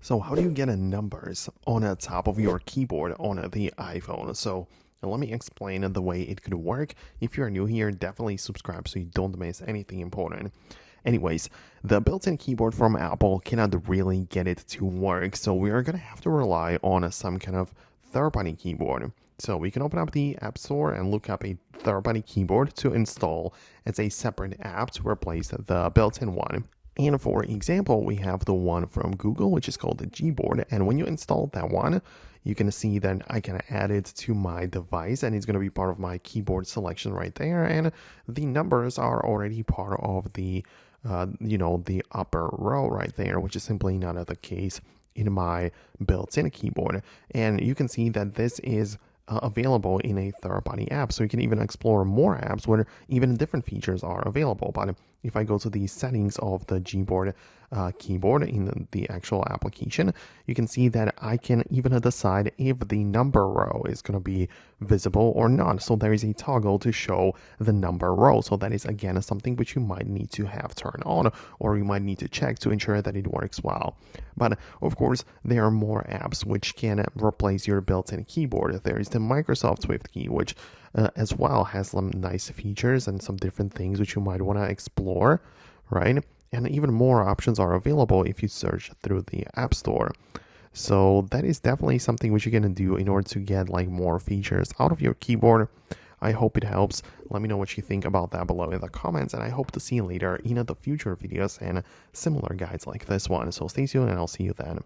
So how do you get a numbers on the top of your keyboard on the iPhone? So let me explain the way it could work. If you're new here, definitely subscribe so you don't miss anything important. Anyways, the built-in keyboard from Apple cannot really get it to work, so we are going to have to rely on some kind of third-party keyboard. So we can open up the App Store and look up a third-party keyboard to install as a separate app to replace the built-in one. And for example, we have the one from Google, which is called the Gboard. And when you install that one, you can see that I can add it to my device and it's going to be part of my keyboard selection right there. And the numbers are already part of the, the upper row right there, which is simply not the case in my built-in keyboard. And you can see that this is available in a third-party app, so you can even explore more apps where even different features are available. But if I go to the settings of the Gboard keyboard in the actual application, you can see that I can even decide if the number row is going to be visible or not. So there is a toggle to show the number row. So that is again something which you might need to have turned on, or you might need to check to ensure that it works well. But of course, there are more apps which can replace your built-in keyboard. There is the Microsoft Swift key, which as well has some nice features and some different things which you might want to explore, right? And even more options are available if you search through the App Store. So that is definitely something which you're going to do in order to get like more features out of your keyboard. I hope it helps. Let me know what you think about that below in the comments, and I hope to see you later in the future videos and similar guides like this one. So stay tuned and I'll see you then.